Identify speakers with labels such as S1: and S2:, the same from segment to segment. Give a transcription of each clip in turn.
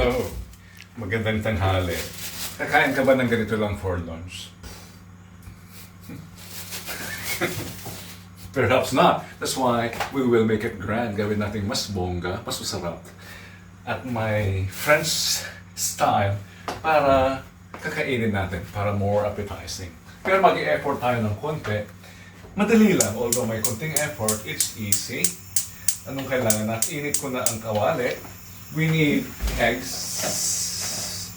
S1: Hello! Magandang tanghali. Kakain ka ba ng ganito lang for lunch? Perhaps not. That's why we will make it grand. Gawin natin mas bongga, mas masarap. At my French style para kakainin natin, para more appetizing. Pero mag-i-effort tayo ng konti. Madali lang, although may konting effort, it's easy. Anong kailangan na? Init ko na ang kawali. We need eggs,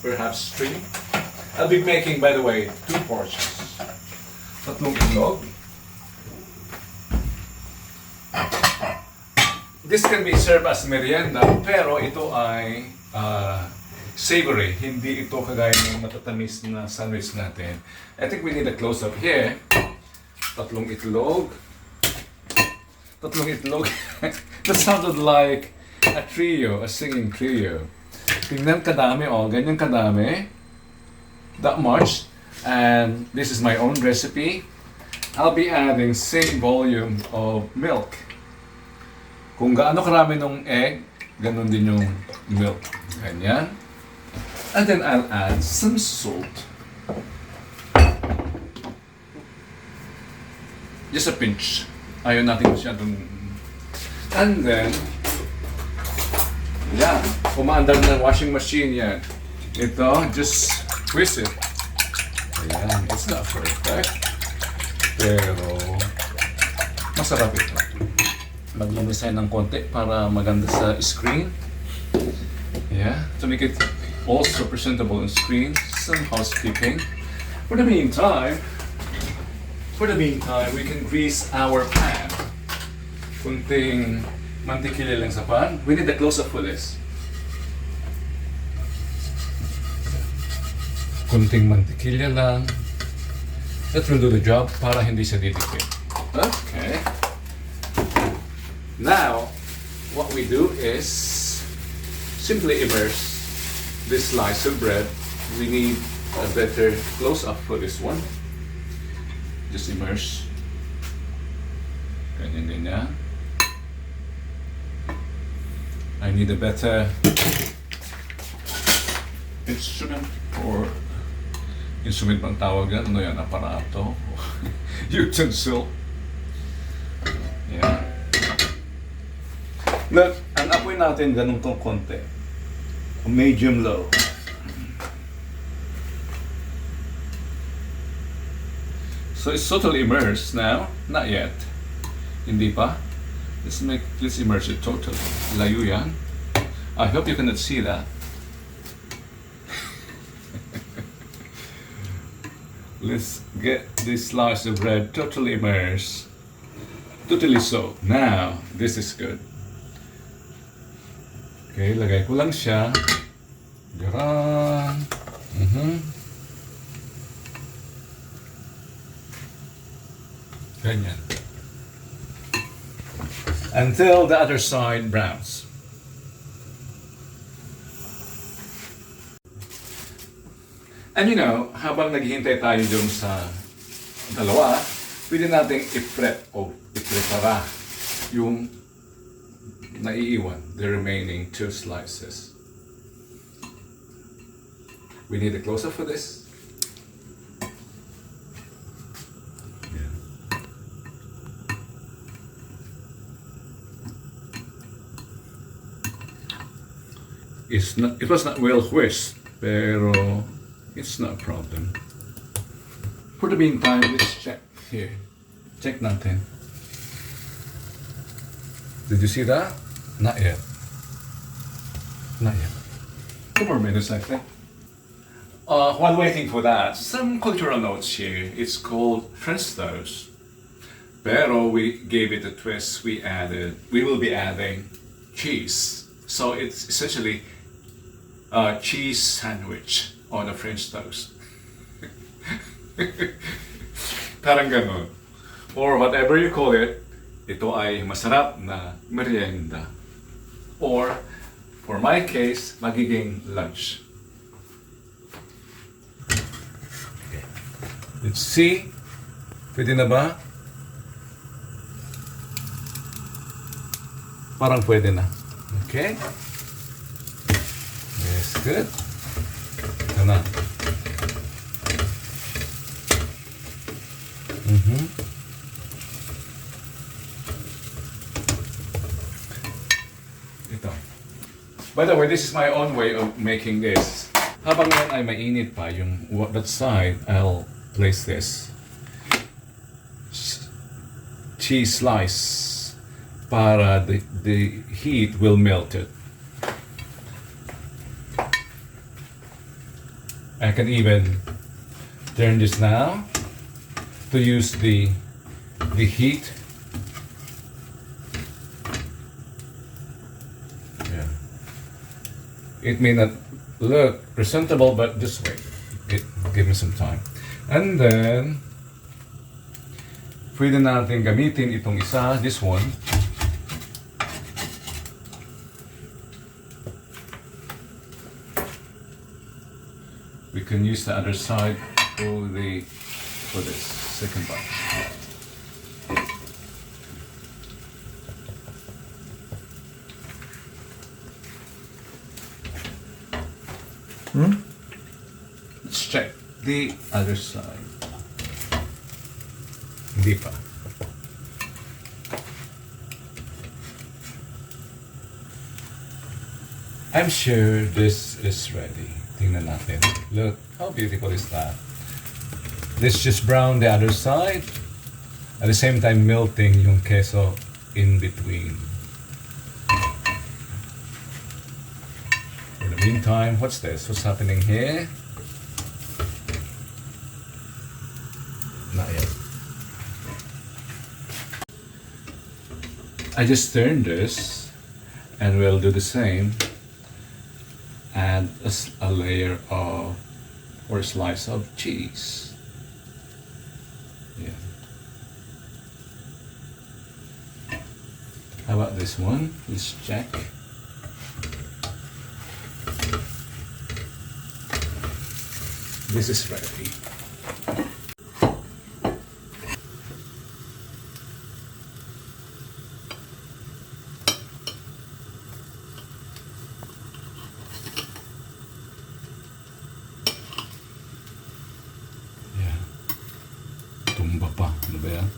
S1: perhaps 3. I'll be making, by the way, 2 portions. 3 itlog. This can be served as merienda, pero ito ay savory. Hindi ito kagaya ng matatamis na sandwich natin. I think we need a close-up here. 3 itlog. 3 itlog. That sounded like a trio, a singing trio. Tingnan kadami, oh, ganyan kadami. That much. And this is my own recipe. I'll be adding same volume of milk. Kung gaano karami ng egg, ganun din yung milk. Ganyan. And then I'll add some salt. Just a pinch. Ayaw natin masyadong... And then, yeah, umaandar na washing machine yan. Ito, just twist it. Ayan, it's not perfect. Pero, masarap ito. Maglinis tayo ng konti para maganda sa screen. Yeah, to make it also presentable on screen. Some housekeeping. For the meantime, we can grease our pan. Kunting mantikilya lang sa pan. We need a close-up for this. Kunting mantikilya lang. That will do the job para hindi siya didikit. Okay. Now, what we do is simply immerse this slice of bread. We need a better close-up for this one. Just immerse. Ganyan din yan. I need a better instrument or instrument bang tawag yan? Ano yan? Aparato? Utensil? Yeah. Look, ang apoy natin ganun tong konti. Medium low. So it's totally immersed now? Not yet. Hindi pa? Let's immerse it totally. Layo yan. I hope you cannot see that. Let's get this slice of bread totally immersed. Totally soaked. Now, this is good. Okay, lagay ko lang siya. Garan. Ganyan. Until the other side browns. And you know, habang naghihintay tayo dun sa dalawa, pwede nating i-prep o i-prepara yung naiiwan, the remaining 2 slices. We need a close-up for this. It was not well whisked, pero it's not a problem. For the meantime, let's check here. Check natin. Did you see that? Not yet. Not yet. 2 more minutes, I think. While waiting for that, some cultural notes here. It's called French toast. Pero we gave it a twist. We will be adding cheese. So it's essentially a cheese sandwich on a French toast. Parang ganun. Or whatever you call it, ito ay masarap na merienda. Or, for my case, magiging lunch. Okay. Let's see. Pwede na ba? Parang pwede na. Okay? Yes. Looks good. Ito na. Ito. By the way, this is my own way of making this. Habang yan ay mainit pa, yung that side, I'll place this cheese slice para the heat will melt it. I can even turn this now to use the heat. Yeah. It may not look presentable, but just wait. Give me some time. And then, pwede natin gamitin itong isa, this one. We can use the other side for this second batch. Let's check the other side. Hindi pa. I'm sure this is ready. Tingnan natin. Look, how beautiful is that? Let's just brown the other side. At the same time, melting yung queso in between. In the meantime, what's this? What's happening here? Not yet. I just turned this, and we'll do the same. Add a layer of, or a slice of cheese. Yeah. How about this one? Let's check. This is ready. Tumba pa. Ano ba yan?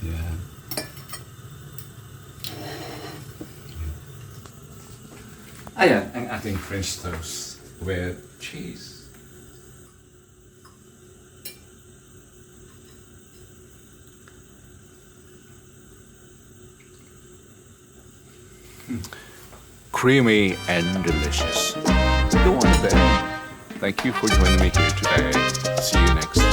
S1: Yan. Ayan, ang ating French toast with cheese.
S2: Creamy and delicious. Go on then. Thank you for joining me here today. See you next time.